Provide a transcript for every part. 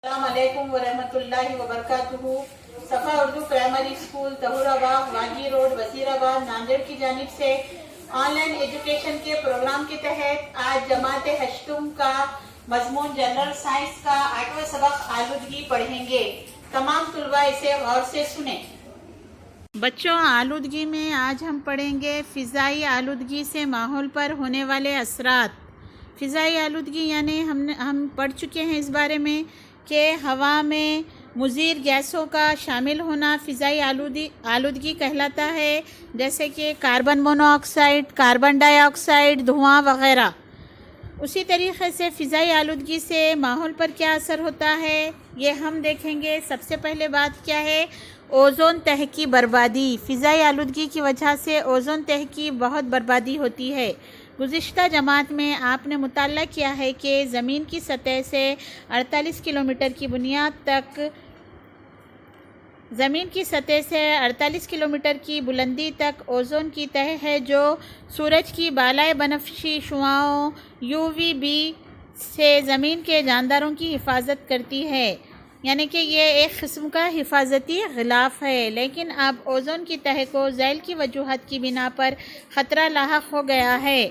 अस्सलाम वालेकुम वरहमतुल्लाहि वबरकातुहू। सफ़ा Urdu primary school Tahurabagh वागी road Wazirabad Nanded की जानिब से ऑनलाइन एजुकेशन के प्रोग्राम के तहत आज जमात हश्तुम का मजमून जनरल साइंस का 8वां सबक आलूदगी पढ़ेंगे। तमाम तुलबा इसे गौर से सुने। बच्चों, आलूदगी में आज हम पढ़ेंगे फ़िज़ाई आलूदगी से माहौल पर होने वाले असरात। फ़िज़ाई आलूदगी यानी हम पढ़ चुके हैं इस बारे में कि हवा में मुज़ीर गैसों का शामिल होना फ़िज़ाई आलूदगी कहलाता है, जैसे कि कार्बन मोनोऑक्साइड, कार्बन डाइऑक्साइड, धुआं वगैरह। उसी तरीक़े से फ़िज़ाई आलूदगी से माहौल पर क्या असर होता है ये हम देखेंगे। सबसे पहले बात क्या है, ओज़ोन तह की बर्बादी। फ़िज़ाई आलूदगी की वजह से ओज़ोन तह की बहुत बर्बादी होती है। गुज़िश्ता जमात में आपने मुताला किया है कि ज़मीन की सतह से 48 किलोमीटर की बुनियाद तक ज़मीन की सतह से 48 किलोमीटर की बुलंदी तक ओज़ोन की तह है, जो सूरज की बालाए बनफशी शुआओं UVB से ज़मीन के जानदारों की हिफाजत करती है। यानी कि ये एक किस्म का हिफाजती ग़िलाफ़ है। लेकिन अब ओज़ोन की तह को ज़ैल की वजूहत की बिना पर ख़तरा लाहक हो गया है।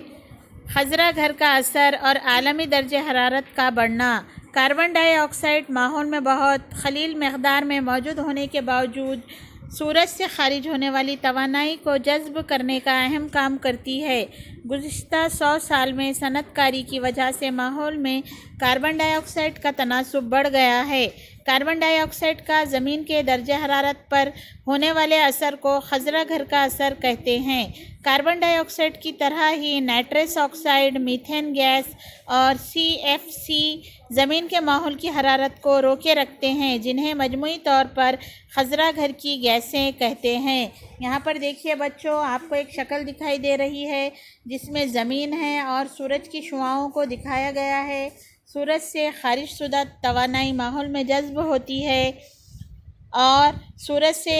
खज़रा घर का असर और आलमी दर्जे हरारत का बढ़ना। कार्बन डाइऑक्साइड माहौल में बहुत ख़लील मक़दार में मौजूद होने के बावजूद सूरज से खारिज होने वाली तवानाई को जज़्ब करने का अहम काम करती है। गुज़िश्ता 100 साल में सनअतकारी की वजह से माहौल में कार्बन डाइऑक्साइड का तनासुब बढ़ गया है। कार्बन डाइऑक्साइड का ज़मीन के दर्जे हरारत पर होने वाले असर को खज़रा घर का असर कहते हैं। कार्बन डाइऑक्साइड की तरह ही नाइट्रस ऑक्साइड, मीथेन गैस और CFC ज़मीन के माहौल की हरारत को रोके रखते हैं, जिन्हें मजमूई तौर पर खज़रा घर की गैसें कहते हैं। यहाँ पर देखिए बच्चों, आपको एक शक्ल दिखाई दे रही है जिसमें ज़मीन है और सूरज की शुआओं को दिखाया गया है। सूरज से खारिज शुदा तवानाई माहौल में जज़्ब होती है और सूरज से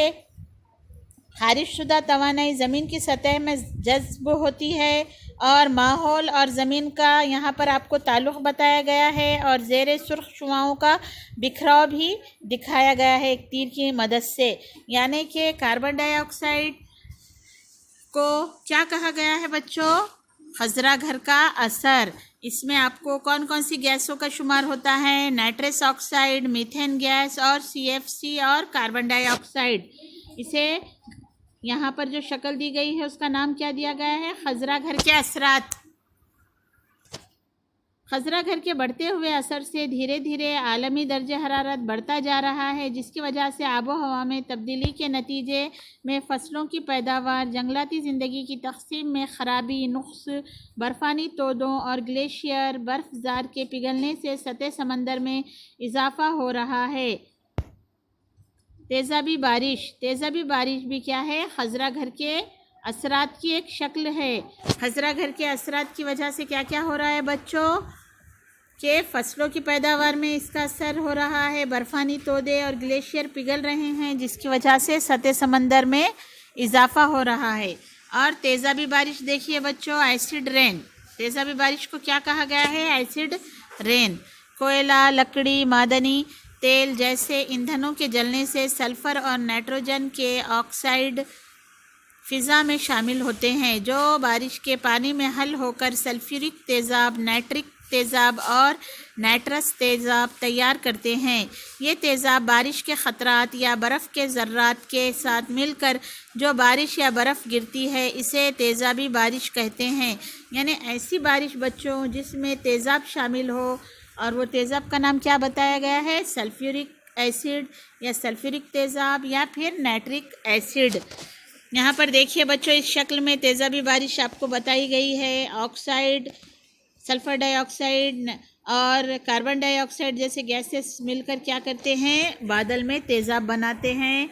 खारिज शुदा तवानाई ज़मीन की सतह में जज़्ब होती है और माहौल और ज़मीन का यहाँ पर आपको ताल्लुक़ बताया गया है और ज़ेरे सुर्ख शुआओं का बिखराव भी दिखाया गया है एक तीर की मदद से। यानी कि कार्बन डाइऑक्साइड को क्या कहा गया है बच्चों, खज़रा घर का असर। इसमें आपको कौन कौन सी गैसों का शुमार होता है, नाइट्रस ऑक्साइड, मीथेन गैस और CFC और कार्बन डाइऑक्साइड। इसे यहाँ पर जो शक्ल दी गई है उसका नाम क्या दिया गया है, खज़रा घर के असरात। खज़रा घर के बढ़ते हुए असर से धीरे धीरे आलमी दर्जे हरारत बढ़ता जा रहा है, जिसकी वजह से आबो हवा में तब्दीली के नतीजे में फ़सलों की पैदावार, जंगलाती ज़िंदगी की तक़सीम में ख़राबी, नुक़्स, बर्फ़ानी तोदों और ग्लेशियर बर्फ़ के पिघलने से सतह समंदर में इजाफ़ा हो रहा है। तेज़ाबी बारिश भी क्या है, खज़रा घर के असरात की एक शक्ल है। खज़रा घर के असरात की वजह से क्या क्या हो रहा है बच्चों, कि फ़सलों की पैदावार में इसका असर हो रहा है। बर्फ़ानी तोदे और ग्लेशियर पिघल रहे हैं, जिसकी वजह से सतह समंदर में इजाफ़ा हो रहा है। और तेज़ाबी बारिश देखिए बच्चों, एसिड रेन। तेज़ाबी बारिश को क्या कहा गया है, एसिड रेन। कोयला, लकड़ी, मादनी तेल जैसे ईंधनों के जलने से सल्फ़र और नाइट्रोजन के ऑक्साइड फ़िज़ा में शामिल होते हैं, जो बारिश के पानी में हल होकर सल्फ्यूरिक तेज़ाब, नाइट्रिक तेज़ाब और नाइट्रस तेज़ाब तैयार करते हैं। ये तेज़ाब बारिश के ख़तरात या बर्फ़ के ज़र्रात के साथ मिलकर जो बारिश या बर्फ़ गिरती है, इसे तेज़ाबी बारिश कहते हैं। यानी ऐसी बारिश बच्चों जिसमें तेज़ाब शामिल हो, और वो तेज़ाब का नाम क्या बताया गया है, सल्फ्यूरिक एसिड या सल्फ्यूरिक तेज़ाब या फिर नाइट्रिक एसिड। यहाँ पर देखिए बच्चों, इस शक्ल में तेज़ाबी बारिश आपको बताई गई है। ऑक्साइड, सल्फ़र डाइऑक्साइड और कार्बन डाइऑक्साइड जैसे गैसेस मिलकर क्या करते हैं, बादल में तेज़ाब बनाते हैं।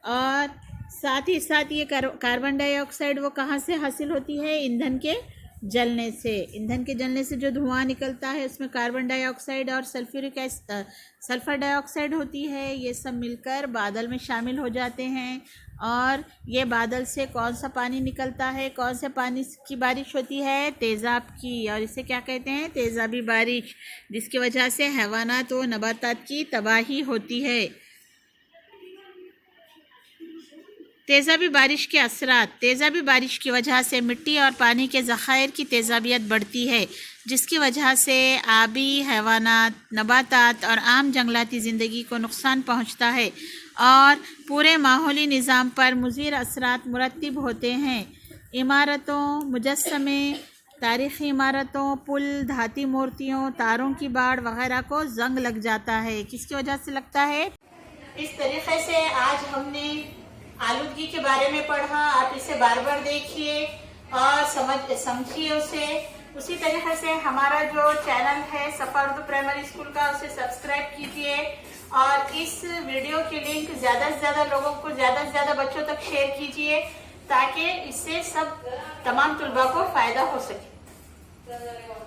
और साथ ही साथ ये कार्बन डाइऑक्साइड वो कहाँ से हासिल होती है, ईंधन के जलने से, ईंधन के जलने से जो धुआं निकलता है उसमें कार्बन डाइऑक्साइड और सल्फ़र डाइऑक्साइड होती है, ये सब मिलकर बादल में शामिल हो जाते हैं। और ये बादल से कौन सा पानी निकलता है, कौन से पानी की बारिश होती है, तेज़ाब की, और इसे क्या कहते हैं, तेज़ाबी बारिश, जिसकी वजह से हैवानात व नबातात की तबाही होती है। तेज़ाबी बारिश के असरात। तेज़ाबी बारिश की वजह से मिट्टी और पानी के ज़खायर की तेज़ाबियत बढ़ती है, जिसकी वजह से आबी हैवानात, नबातात और आम जंगलाती ज़िंदगी को नुकसान पहुंचता है और पूरे माहौली निज़ाम पर मुज़िर असरात मुरतब होते हैं। इमारतों, मुजस्समे, तारीख़ी इमारतों, पुल, धाती मूर्तियों, तारों की बाड़ वगैरह को जंग लग जाता है। किसकी वजह से लगता है? इस तरीक़े से आज हमने आलूदगी के बारे में पढ़ा। आप इसे बार बार देखिए और समझिए उसे। उसी तरीके से हमारा जो चैनल है सफ़ा उर्दू प्राइमरी स्कूल का, उसे सब्सक्राइब कीजिए और इस वीडियो की लिंक ज़्यादा से ज़्यादा लोगों को, ज़्यादा से ज़्यादा बच्चों तक शेयर कीजिए, ताकि इससे सब तमाम तलबा को फ़ायदा हो सके।